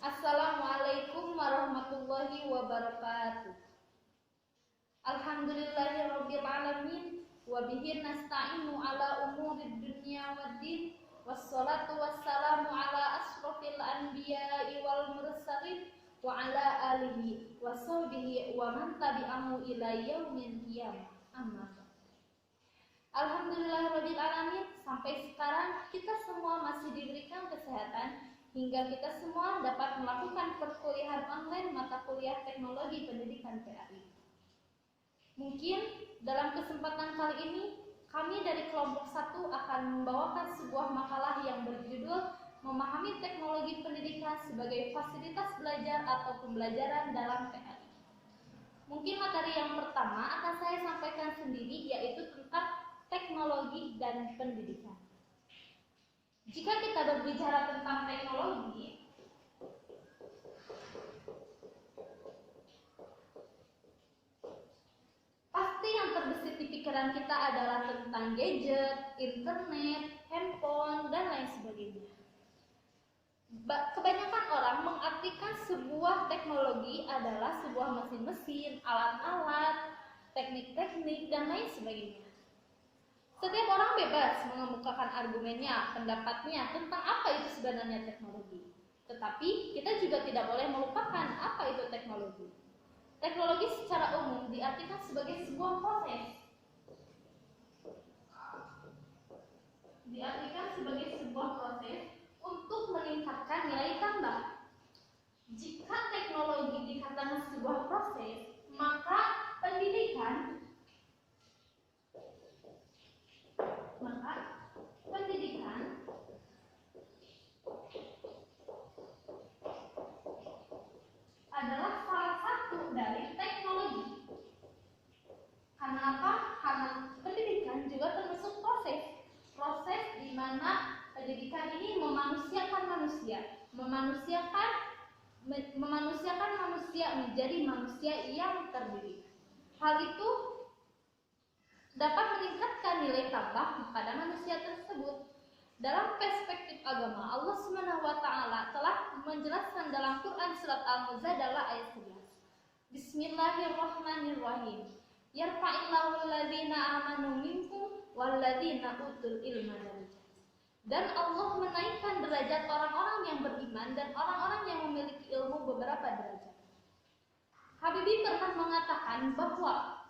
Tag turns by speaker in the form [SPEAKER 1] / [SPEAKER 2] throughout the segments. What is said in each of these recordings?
[SPEAKER 1] Assalamualaikum warahmatullahi wabarakatuh. Alhamdulillahirabbil alamin wa bihi nasta'inu ala umurid dunya waddin wassalatu wassalamu ala asrofil anbiya'i wal mursalin wa ala alihi wa sahbihi wa man tabi'ahu ila yaumil qiyamah. Amma ba'd. Alhamdulillahirabbil alamin, sampai sekarang kita semua masih diberikan kesehatan hingga kita semua dapat melakukan perkuliahan online mata kuliah teknologi pendidikan PAI. Mungkin dalam kesempatan kali ini kami dari kelompok 1 akan membawakan sebuah makalah yang berjudul Memahami Teknologi Pendidikan sebagai Fasilitas Belajar atau Pembelajaran dalam PAI. Mungkin materi yang pertama akan saya sampaikan sendiri, yaitu tentang teknologi dan pendidikan. Jika kita berbicara tentang teknologi, pasti yang terbesit di pikiran kita adalah tentang gadget, internet, handphone, dan lain sebagainya. Kebanyakan orang mengartikan sebuah teknologi adalah sebuah mesin-mesin, alat-alat, teknik-teknik, dan lain sebagainya. Setiap orang bebas mengemukakan argumennya, pendapatnya tentang apa itu sebenarnya teknologi. Tetapi kita juga tidak boleh melupakan apa itu teknologi. Teknologi secara umum diartikan sebagai sebuah proses. Untuk meningkatkan nilai tambah. Jika teknologi dikatakan sebuah proses, maka pendidikan adalah salah satu dari teknologi. Karena apa? Karena pendidikan juga termasuk proses di mana pendidikan ini memanusiakan manusia, memanusiakan manusia menjadi manusia yang terdidik. Hal itu dapat meningkatkan nilai tambah pada manusia tersebut. Dalam perspektif agama, Allah SWT telah menjelaskan dalam Quran surat Al-Mujadalah ayat 11. Bismillahirrahmanirrahim. Yarfa'illahu alladhina amanu minkum walladhina utul ilma darajat. Dan Allah menaikkan derajat orang-orang yang beriman dan orang-orang yang memiliki ilmu beberapa derajat. Habibie pernah mengatakan bahwa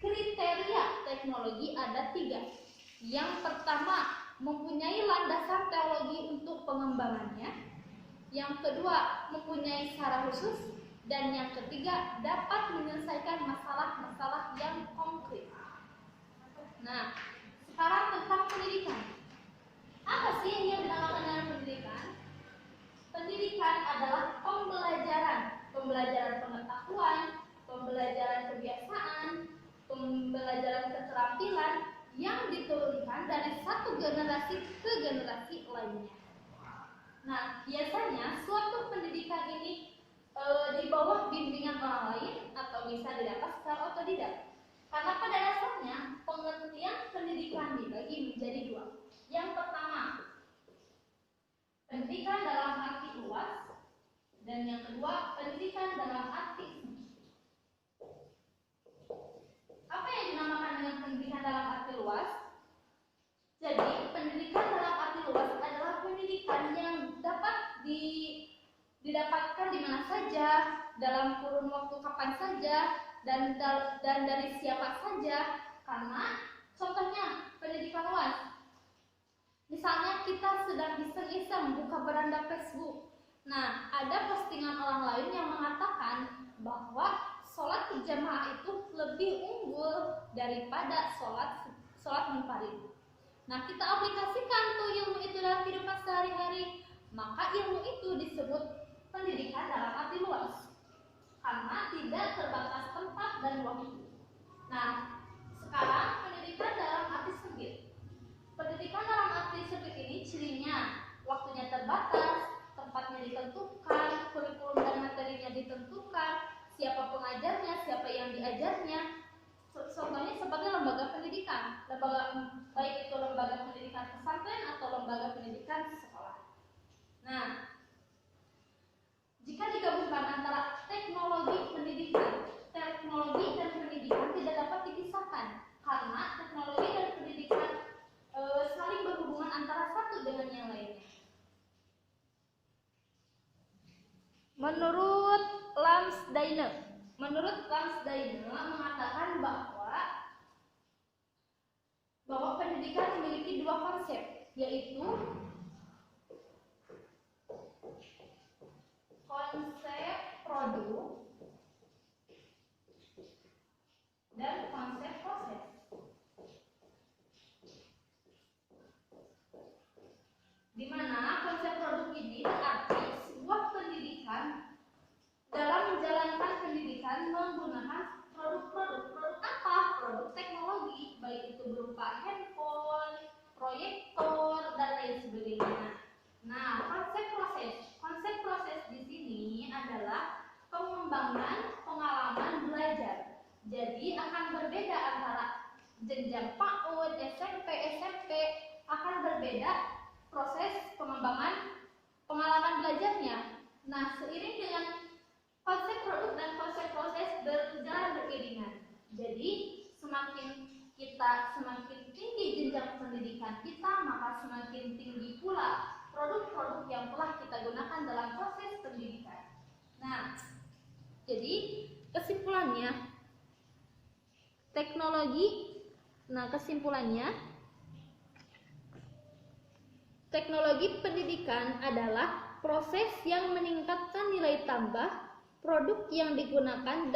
[SPEAKER 1] kriteria teknologi ada 3. Yang pertama, mempunyai landasan teologi untuk pengembangannya. Yang kedua, mempunyai secara khusus. Dan yang ketiga, dapat menyelesaikan masalah-masalah yang konkret. Nah, sekarang tentang pendidikan. Apa sih yang dinamakan dengan pendidikan? Pendidikan adalah pembelajaran pengetahuan, pembelajaran kebiasaan, pembelajaran keterampilan yang diturunkan dari satu generasi ke generasi lainnya. Nah, biasanya suatu pendidikan ini di bawah bimbingan orang lain atau bisa didapat secara otodidak. Karena pada dasarnya pengertian pendidikan dibagi menjadi 2. Yang pertama, pendidikan dalam arti luas, dan yang kedua, pendidikan dalam arti sempit. Apa yang dinamakan dengan pendidikan dalam arti luas? Jadi, pendidikan dalam arti luas adalah pendidikan yang dapat didapatkan di mana saja, dalam kurun waktu kapan saja, dan dari siapa saja. Karena contohnya pendidikan luas. Misalnya kita sedang iseng-iseng buka beranda Facebook. Nah, ada postingan orang lain yang mengatakan bahwa sholat berjamaah itu lebih unggul daripada sholat munfarid. Nah, kita aplikasikan tuh ilmu itu dalam kehidupan sehari-hari. Maka ilmu itu disebut pendidikan dalam arti luas. Karena tidak terbatas tempat dan waktu. Nah, sekarang pendidikan dalam arti sempit. Pendidikan dalam arti sempit ini cirinya waktunya terbatas, tempatnya ditentukan, kurikulum dan materinya ditentukan, siapa pengajarnya, siapa yang diajarnya. Contohnya seperti lembaga pendidikan, baik itu lembaga pendidikan pesantren atau lembaga pendidikan sekolah. Nah, Daine. Menurut Franz Daine mengatakan bahwa pendidikan memiliki dua konsep, yaitu konsep produk dan konsep proses. Di mana konsep produk ini berarti sebuah pendidikan dalam menjalankan pendidikan menggunakan produk apa? Produk teknologi, baik itu berupa handphone, proyektor, dan lain sebagainya. Nah, konsep proses di sini adalah pengembangan pengalaman belajar. Jadi akan berbeda antara jenjang PAUD, SMP akan berbeda proses pengembangan pengalaman belajarnya. Nah, seiring dengan konsep produk dan konsep proses berjalan beriringan. Jadi semakin tinggi jenjang pendidikan kita, maka semakin tinggi pula produk-produk yang telah kita gunakan dalam proses pendidikan. Nah, jadi kesimpulannya teknologi pendidikan adalah proses yang meningkatkan nilai tambah produk yang digunakan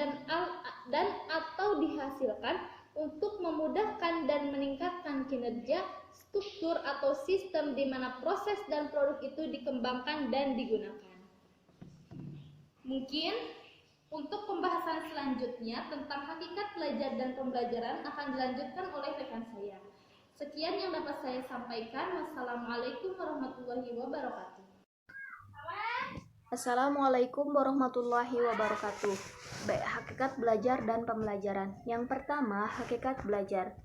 [SPEAKER 1] dan atau dihasilkan untuk memudahkan dan meningkatkan kinerja, struktur atau sistem di mana proses dan produk itu dikembangkan dan digunakan. Mungkin untuk pembahasan selanjutnya tentang hakikat belajar dan pembelajaran akan dilanjutkan oleh rekan saya. Sekian yang dapat saya sampaikan. Wassalamualaikum warahmatullahi wabarakatuh.
[SPEAKER 2] Assalamualaikum warahmatullahi wabarakatuh. Baik, hakikat belajar dan pembelajaran. Yang pertama, hakikat belajar.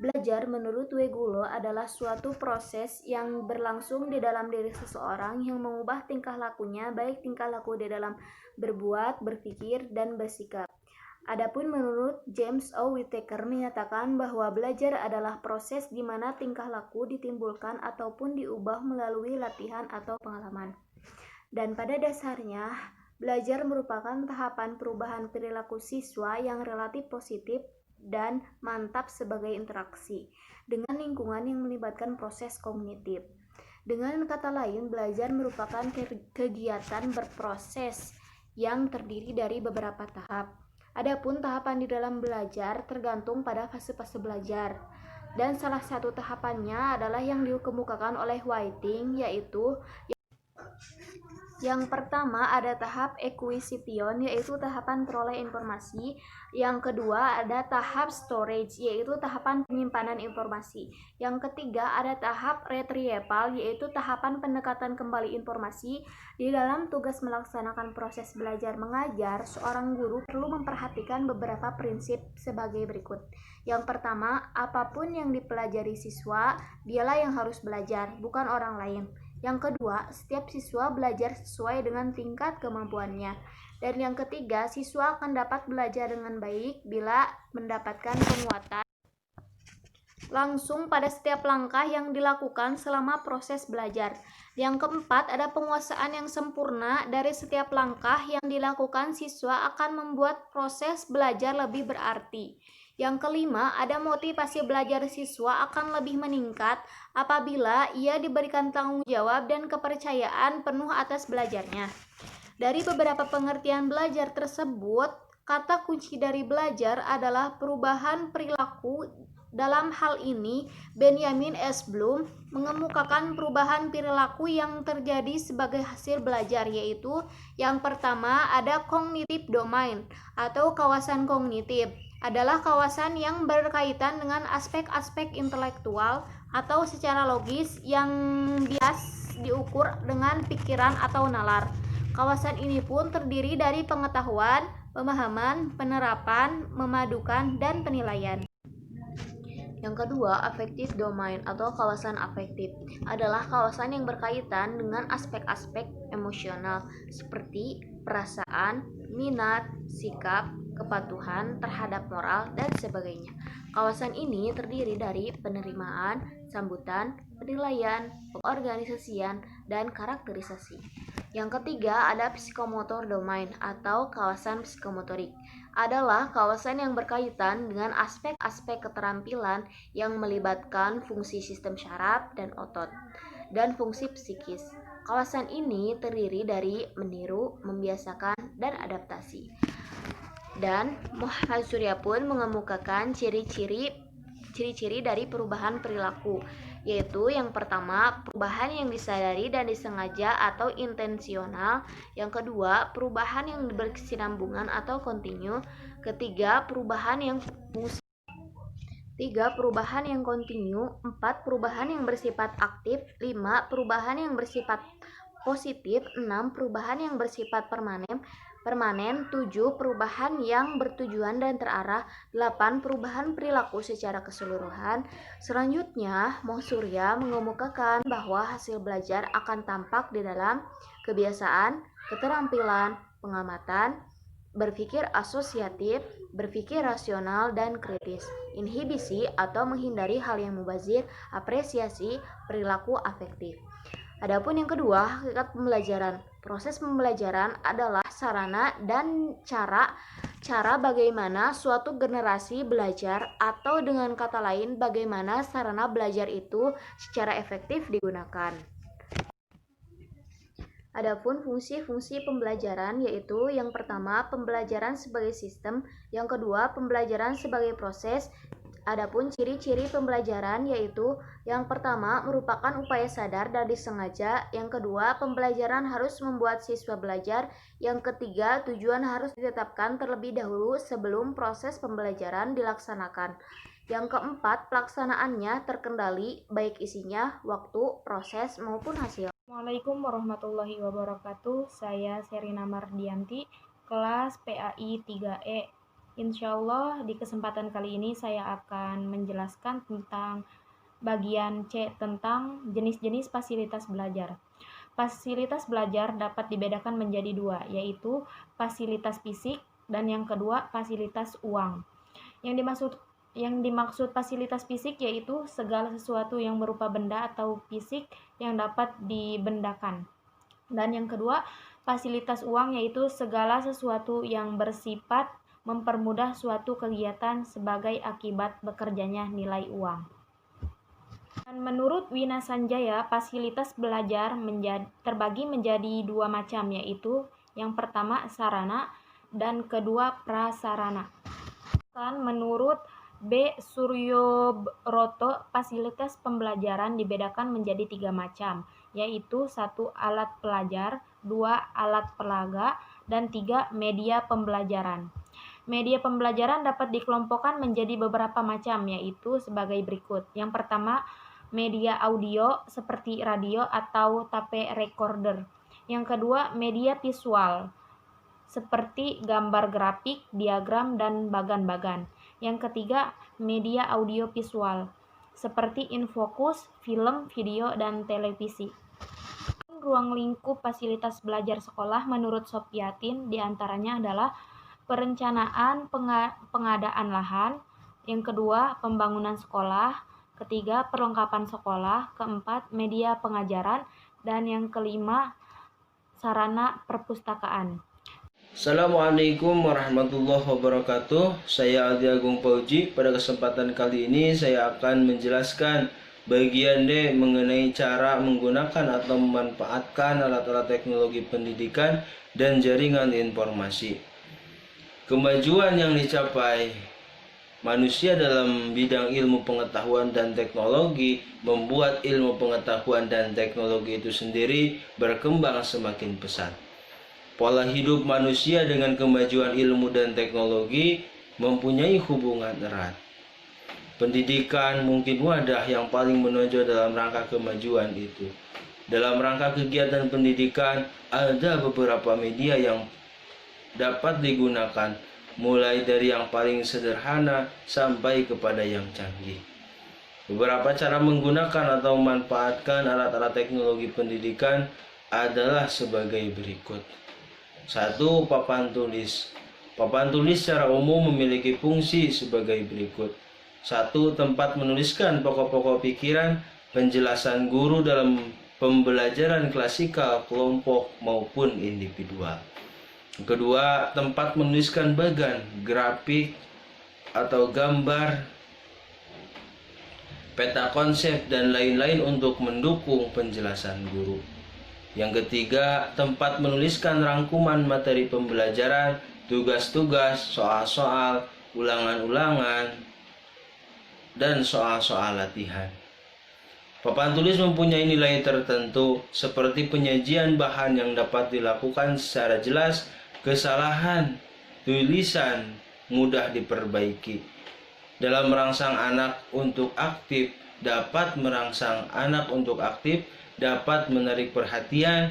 [SPEAKER 2] Belajar menurut Wegulo adalah suatu proses yang berlangsung di dalam diri seseorang yang mengubah tingkah lakunya, baik tingkah laku di dalam berbuat, berpikir, dan bersikap. Adapun menurut James O. Whittaker menyatakan bahwa belajar adalah proses di mana tingkah laku ditimbulkan ataupun diubah melalui latihan atau pengalaman. Dan pada dasarnya, belajar merupakan tahapan perubahan perilaku siswa yang relatif positif dan mantap sebagai interaksi dengan lingkungan yang melibatkan proses kognitif. Dengan kata lain, belajar merupakan kegiatan berproses yang terdiri dari beberapa tahap. Adapun tahapan di dalam belajar tergantung pada fase-fase belajar. Dan salah satu tahapannya adalah yang dikemukakan oleh Whiting, yaitu yang pertama ada tahap acquisition, yaitu tahapan peroleh informasi. Yang kedua ada tahap storage, yaitu tahapan penyimpanan informasi. Yang ketiga ada tahap retrieval, yaitu tahapan pendekatan kembali informasi. Di dalam tugas melaksanakan proses belajar mengajar, seorang guru perlu memperhatikan beberapa prinsip sebagai berikut. Yang pertama, apapun yang dipelajari siswa, dialah yang harus belajar, bukan orang lain. Yang kedua, setiap siswa belajar sesuai dengan tingkat kemampuannya. Dan yang ketiga, siswa akan dapat belajar dengan baik bila mendapatkan penguatan langsung pada setiap langkah yang dilakukan selama proses belajar. Yang keempat, ada penguasaan yang sempurna dari setiap langkah yang dilakukan siswa akan membuat proses belajar lebih berarti. Yang kelima, ada motivasi belajar siswa akan lebih meningkat apabila ia diberikan tanggung jawab dan kepercayaan penuh atas belajarnya. Dari beberapa pengertian belajar tersebut, kata kunci dari belajar adalah perubahan perilaku. Dalam hal ini, Benjamin S. Bloom mengemukakan perubahan perilaku yang terjadi sebagai hasil belajar, yaitu yang pertama ada cognitive domain atau kawasan kognitif. Adalah kawasan yang berkaitan dengan aspek-aspek intelektual atau secara logis yang biasa diukur dengan pikiran atau nalar. Kawasan ini pun terdiri dari pengetahuan, pemahaman, penerapan, memadukan, dan penilaian. Yang kedua, affective domain atau kawasan afektif adalah kawasan yang berkaitan dengan aspek-aspek emosional seperti perasaan, minat, sikap, kepatuhan terhadap moral, dan sebagainya. Kawasan ini terdiri dari penerimaan, sambutan, penilaian, pengorganisasian, dan karakterisasi. Yang ketiga ada psikomotor domain atau kawasan psikomotorik. Adalah kawasan yang berkaitan dengan aspek-aspek keterampilan yang melibatkan fungsi sistem syaraf dan otot dan fungsi psikis. Kawasan ini terdiri dari meniru, membiasakan, dan adaptasi. Dan Muhammad Surya pun mengemukakan ciri-ciri dari perubahan perilaku, yaitu yang pertama, perubahan yang disadari dan disengaja atau intensional. Yang kedua, perubahan yang berkesinambungan atau kontinu. Ketiga, perubahan yang fungsi. 3. Perubahan yang kontinu. 4. Perubahan yang bersifat aktif. 5. Perubahan yang bersifat positif. 6. Perubahan yang bersifat permanen. 7. Perubahan yang bertujuan dan terarah. 8. Perubahan perilaku secara keseluruhan. Selanjutnya, Moh Surya mengemukakan bahwa hasil belajar akan tampak di dalam kebiasaan, keterampilan, pengamatan, berpikir asosiatif, berpikir rasional dan kritis, inhibisi atau menghindari hal yang mubazir, apresiasi, perilaku afektif. Adapun yang kedua, hakikat pembelajaran. Proses pembelajaran adalah sarana dan cara bagaimana suatu generasi belajar, atau dengan kata lain bagaimana sarana belajar itu secara efektif digunakan. Adapun fungsi-fungsi pembelajaran yaitu yang pertama, pembelajaran sebagai sistem, yang kedua, pembelajaran sebagai proses. Adapun ciri-ciri pembelajaran yaitu yang pertama, merupakan upaya sadar dan disengaja. Yang kedua, pembelajaran harus membuat siswa belajar. Yang ketiga, tujuan harus ditetapkan terlebih dahulu sebelum proses pembelajaran dilaksanakan. Yang keempat, pelaksanaannya terkendali baik isinya, waktu, proses maupun hasil.
[SPEAKER 3] Assalamualaikum warahmatullahi wabarakatuh. Saya Serina Mardianti, kelas PAI 3E. Insya Allah di kesempatan kali ini saya akan menjelaskan tentang bagian C tentang jenis-jenis fasilitas belajar. Fasilitas belajar dapat dibedakan menjadi dua, yaitu fasilitas fisik dan yang kedua fasilitas uang. Yang dimaksud fasilitas fisik yaitu segala sesuatu yang berupa benda atau fisik yang dapat dibendakan. Dan yang kedua, fasilitas uang yaitu segala sesuatu yang bersifat mempermudah suatu kegiatan sebagai akibat bekerjanya nilai uang. Dan menurut Wina Sanjaya, fasilitas belajar terbagi menjadi dua macam, yaitu yang pertama sarana dan kedua prasarana. Dan menurut B. Suryobroto, fasilitas pembelajaran dibedakan menjadi tiga macam, yaitu 1. Alat pelajar, 2. Alat pelaga, dan 3. Media pembelajaran. Media pembelajaran dapat dikelompokkan menjadi beberapa macam, yaitu sebagai berikut. Yang pertama, media audio seperti radio atau tape recorder. Yang kedua, media visual seperti gambar grafik, diagram, dan bagan-bagan. Yang ketiga, media audiovisual seperti infokus, film, video, dan televisi. Ruang lingkup fasilitas belajar sekolah menurut Sopyatin diantaranya adalah perencanaan pengadaan lahan, yang kedua pembangunan sekolah, ketiga perlengkapan sekolah, keempat media pengajaran, dan yang kelima sarana perpustakaan.
[SPEAKER 4] Assalamualaikum warahmatullahi wabarakatuh. Saya Aldi Agung Pauji. Pada kesempatan kali ini saya akan menjelaskan bagian D mengenai cara menggunakan atau memanfaatkan alat-alat teknologi pendidikan dan jaringan informasi. Kemajuan yang dicapai manusia dalam bidang ilmu pengetahuan dan teknologi membuat ilmu pengetahuan dan teknologi itu sendiri berkembang semakin pesat. Pola hidup manusia dengan kemajuan ilmu dan teknologi mempunyai hubungan erat. Pendidikan mungkin wadah yang paling menonjol dalam rangka kemajuan itu. Dalam rangka kegiatan pendidikan, ada beberapa media yang dapat digunakan, mulai dari yang paling sederhana sampai kepada yang canggih. Beberapa cara menggunakan atau memanfaatkan alat-alat teknologi pendidikan adalah sebagai berikut. 1. Papan tulis. Papan tulis secara umum memiliki fungsi sebagai berikut. 1. Tempat menuliskan pokok-pokok pikiran, penjelasan guru dalam pembelajaran klasikal kelompok maupun individual. Kedua, tempat menuliskan bagan, grafik atau gambar, peta konsep, dan lain-lain untuk mendukung penjelasan guru. Yang ketiga, tempat menuliskan rangkuman materi pembelajaran, tugas-tugas, soal-soal, ulangan-ulangan, dan soal-soal latihan. Papan tulis mempunyai nilai tertentu seperti penyajian bahan yang dapat dilakukan secara jelas, kesalahan tulisan mudah diperbaiki. Dalam merangsang anak untuk aktif, dapat merangsang anak untuk aktif, dapat menarik perhatian.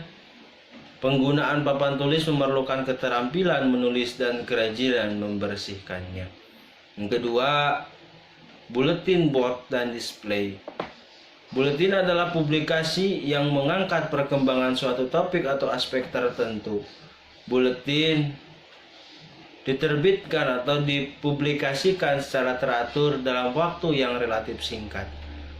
[SPEAKER 4] Penggunaan papan tulis memerlukan keterampilan menulis dan kerajinan membersihkannya. Yang kedua, bulletin board dan display. Buletin adalah publikasi yang mengangkat perkembangan suatu topik atau aspek tertentu. Buletin diterbitkan atau dipublikasikan secara teratur dalam waktu yang relatif singkat.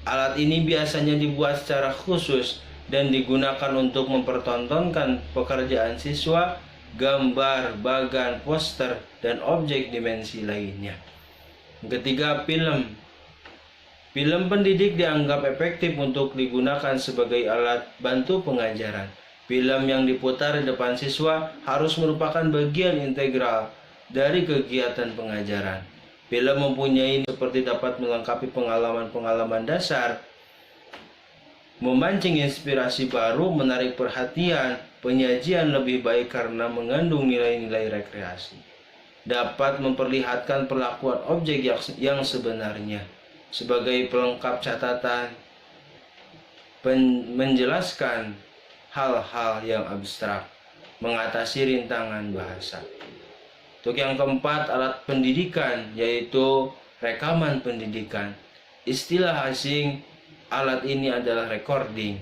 [SPEAKER 4] Alat ini biasanya dibuat secara khusus dan digunakan untuk mempertontonkan pekerjaan siswa, gambar, bagan, poster, dan objek dimensi lainnya. Ketiga, film. Film pendidik dianggap efektif untuk digunakan sebagai alat bantu pengajaran. Film yang diputar di depan siswa harus merupakan bagian integral dari kegiatan pengajaran. Film mempunyai seperti dapat melengkapi pengalaman-pengalaman dasar, memancing inspirasi baru, menarik perhatian, penyajian lebih baik karena mengandung nilai-nilai rekreasi, dapat memperlihatkan perlakuan objek yang sebenarnya sebagai pelengkap catatan, menjelaskan hal-hal yang abstrak, mengatasi rintangan bahasa. Untuk yang keempat, alat pendidikan, yaitu rekaman pendidikan. Istilah asing alat ini adalah recording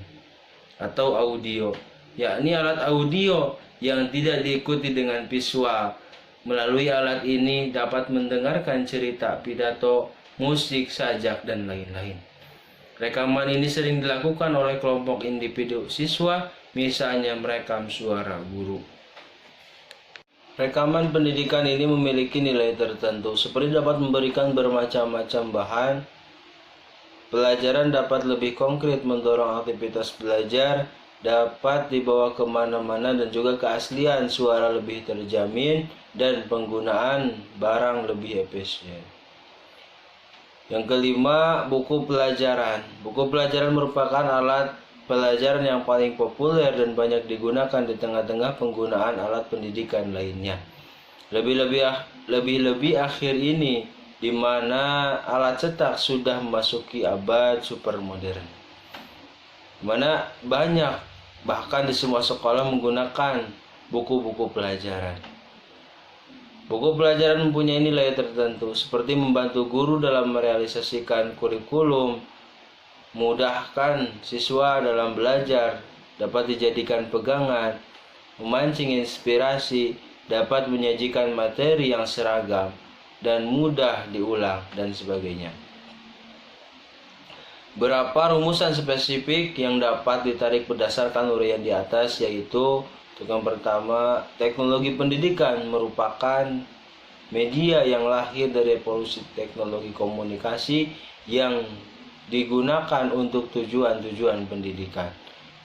[SPEAKER 4] atau audio, yakni alat audio yang tidak diikuti dengan visual. Melalui alat ini dapat mendengarkan cerita, pidato, musik, sajak, dan lain-lain. Rekaman ini sering dilakukan oleh kelompok individu siswa, misalnya merekam suara guru. Rekaman pendidikan ini memiliki nilai tertentu, seperti dapat memberikan bermacam-macam bahan pelajaran, dapat lebih konkret mendorong aktivitas belajar, dapat dibawa kemana-mana, dan juga keaslian suara lebih terjamin, dan penggunaan barang lebih efisien. Yang kelima, buku pelajaran. Buku pelajaran merupakan alat pelajaran yang paling populer dan banyak digunakan di tengah-tengah penggunaan alat pendidikan lainnya. Lebih-lebih akhir ini, di mana alat cetak sudah memasuki abad supermodern, di mana banyak, bahkan di semua sekolah menggunakan buku-buku pelajaran. Buku pelajaran mempunyai nilai tertentu, seperti membantu guru dalam merealisasikan kurikulum, memudahkan siswa dalam belajar, dapat dijadikan pegangan, memancing inspirasi, dapat menyajikan materi yang seragam dan mudah diulang, dan sebagainya. Beberapa rumusan spesifik yang dapat ditarik berdasarkan uraian di atas, yaitu yang pertama, teknologi pendidikan merupakan media yang lahir dari evolusi teknologi komunikasi yang digunakan untuk tujuan-tujuan pendidikan.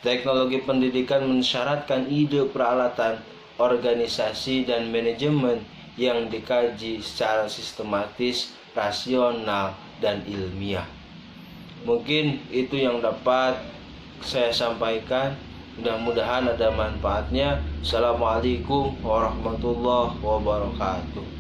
[SPEAKER 4] Teknologi pendidikan mensyaratkan ide, peralatan, organisasi, dan manajemen yang dikaji secara sistematis, rasional, dan ilmiah. Mungkin itu yang dapat saya sampaikan. Mudah-mudahan ada manfaatnya. Assalamualaikum warahmatullahi wabarakatuh.